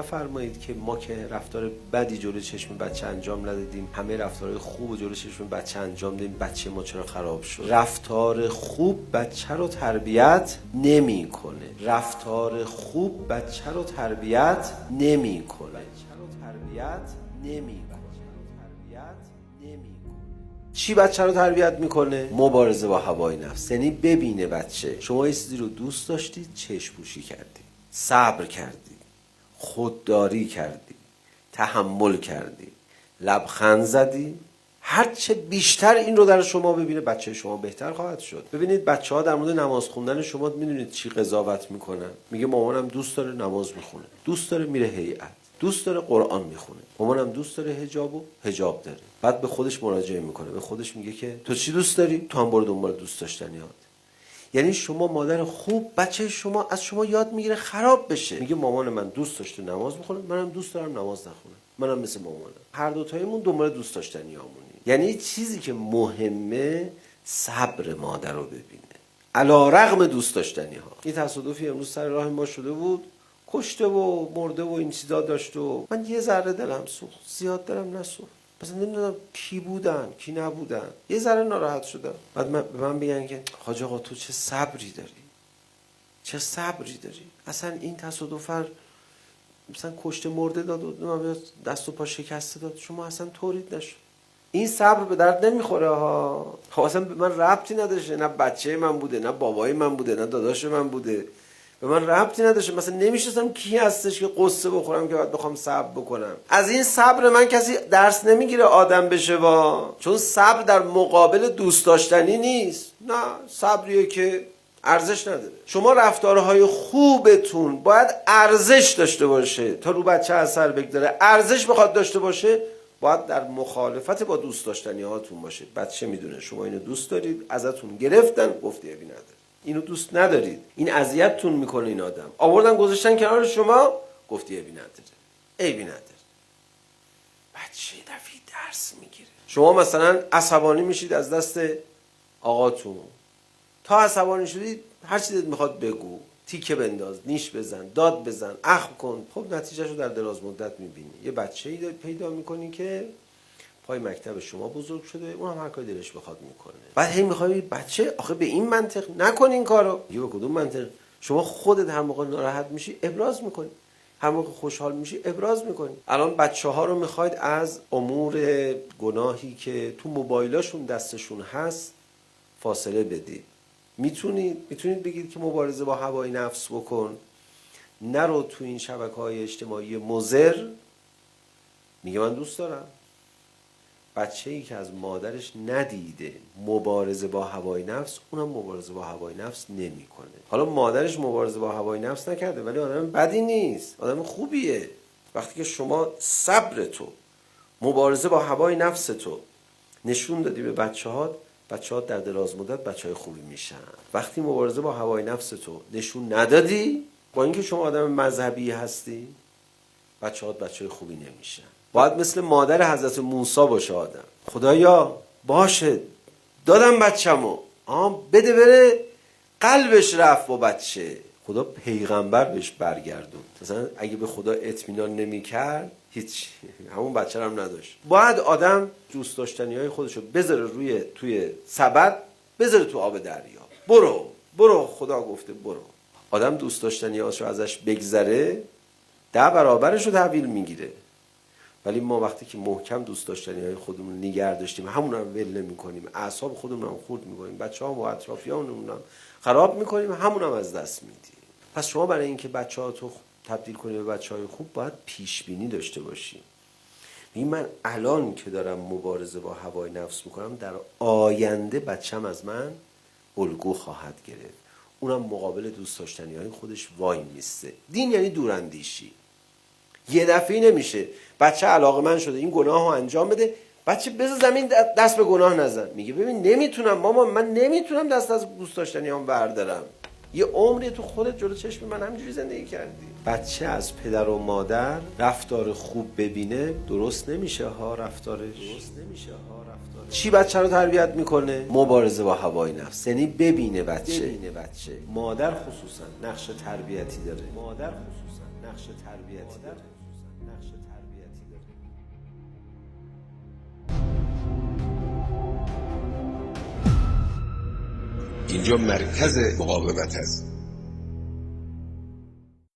نفرمایید که ما که رفتار بدی جلوی چشم بچه انجام ندادیم، همه رفتارهای خوب جلوی چشم بچه انجام دادیم، بچه ما چرا خراب شد؟ رفتار خوب بچه رو تربیت نمیکنه. رفتار خوب بچه رو تربیت نمیکنه. چی بچه رو تربیت میکنه؟ مبارزه با هوای نفس. یعنی ببینه بچه شما یه چیزی رو دوست داشتید، چشم پوشی کردی، صبر کردی، خودداری کردی، تحمل کردی، لبخند زدی. هرچه بیشتر این رو در شما ببینه بچه شما بهتر خواهد شد. ببینید بچه ها در مورد نماز خوندن شما میدونید چی قضاوت میکنن؟ میگه مامانم دوست داره نماز میخونه، دوست داره میره هیئت، دوست داره قرآن میخونه، مامانم دوست داره حجاب داره. بعد به خودش مراجعه میکنه، به خودش میگه که تو چی دوست داری؟ تو هم برو دنبال دوست داشتنیات. یعنی شما مادر خوب، بچه شما از شما یاد میگیره خراب بشه. میگه مامان من دوست داشته نماز بخونه، منم دوست دارم نماز نخونم، منم مثل مامانم. هر دو تایمون دنبال دوست داشتنیامونیم. یعنی چیزی که مهمه صبر مادر رو ببینه علیرغم دوست داشتنی ها. این تصادفی امروز سر راه ما شده بود، کشته و مرده و این چیزا داشت و من یه ذره دلم سوخت، زیاد دلم نسوخت. مثلا نمیدونم کی بودن کی نبودن، یه ذره ناراحت شدم. بعد به من بگن که حاج آقا تو چه صبری داری، چه صبری داری. اصلا این تصادف مثلا کشته مرده داد و دست و پا شکسته داد، شما اصلا طورید نشد. این صبر به درد نمیخوره ها. اصلا به من ربطی نداشته، نه بچه من بوده، نه بابای من بوده، نه داداش من بوده، به من ربطی نداشته. مثلا نمیشناسم کی هستش که قصه بخورم که بعد بخوام صبر بکنم. از این صبر من کسی درس نمیگیره آدم بشه چون صبر در مقابل دوست داشتنی نیست. نه، صبریه که ارزش نداره. شما رفتارهای خوبتون باید ارزش داشته باشه تا رو بچه اثر بگذاره. ارزش بخواد داشته باشه باید در مخالفت با دوست داشتنی هاتون باشه. بچه میدونه شما اینو دوست دارید، ازتون گرفتن، گفتی ابی نداره. اینو دوست ندارید، این اذیتتون میکنه، این آدم آوردن گذاشتن کنار شما، گفتی ابی نداره، ابی نداره. بچه دفعه درس میگیره. شما مثلا عصبانی میشید از دست آقاتون، تا عصبانی شدید هر چی دلت میخواد بگو، تیکه بنداز، نیش بزن، داد بزن، اخم کن. خب نتیجهشو در دراز مدت میبینی. یه بچه‌ای پیدا میکنی که پای مکتب شما بزرگ شده، اون هم هر کاری دلش بخواد میکنه. بعد هی میخوای بچه آخه به این منطق نکن این کارو. یه به کدوم منطق؟ شما خودت هر موقع ناراحت میشی ابراز میکنی، هر موقع خوشحال میشی ابراز میکنی. الان بچه‌ها رو میخواید از امور گناهی که تو موبایلاشون دستشون هست فاصله بدید. میتونید بگید که مبارزه با هوای نفس بکن، نرو تو این شبکه‌های اجتماعی مضر. میگه من دوست دارم. بچه‌ای که از مادرش ندیده مبارزه با هوای نفس، اونم مبارزه با هوای نفس نمیکنه. حالا مادرش مبارزه با هوای نفس نکرده ولی آدم بدی نیست، آدم خوبیه. وقتی که شما صبر تو، مبارزه با هوای نفس تو نشون دادی به بچه‌هات در دراز مدت بچه‌های خوبی میشن. وقتی مبارزه با هوای نفس تو نشون ندادی، با اینکه شما آدم مذهبی هستی، بچه‌هات بچه‌های خوبی نمیشن. باید مثل مادر حضرت موسی باشه آدم. خدایا باشه دادم بچه‌مو، بده بره. قلبش رفت با بچه. خدا پیغمبر بهش برگردون. مثلا اگه به خدا اطمینان نمی‌کرد هیچ، همون بچه هم نداشت. باید آدم دوست داشتنی‌های خودشو بذاره توی سبد، بذاره تو آب دریا. برو خدا گفته برو. آدم دوست داشتنی‌هاشو ازش بگذره 10 برابرش رو تحویل میگیره. ولی ما وقتی که محکم دوست داشتنی‌های خودمون نگه داشتیم، همون هم ول نمی‌کنیم، اعصاب خودمون هم خورد می‌کنیم، بچه‌ها و اطرافیانمون هم خراب می‌کنیم، همون هم از دست میدیم. پس شما برای اینکه بچه‌هاتو تبدیل کنی به بچه‌های خوب باید پیش بینی داشته باشی. من الان که دارم مبارزه با هوای نفس میکنم، در آینده بچه‌م از من الگو خواهد گرفت. اونم مقابل دوست داشتنی‌های خودش وای میسته. دین یعنی دوراندیشی. یه دفعه نمیشه بچه علاقه‌مند شده این گناهو انجام بده، بچه بذار زمین دست به گناه نزن. میگه ببین نمیتونم مامان، من نمیتونم دست از دوست داشتنیام بردارم. یه عمری تو خودت جلو چشم من همینجوری زندگی کردی. بچه از پدر و مادر رفتار خوب ببینه درست نمیشه ها رفتارش. چی بچه رو تربیت میکنه؟ مبارزه با هوای نفس. یعنی ببینه بچه. مادر خصوصا نقش تربیتی داره. نقش تربیتی داره. اینجا مرکز مقاومت است.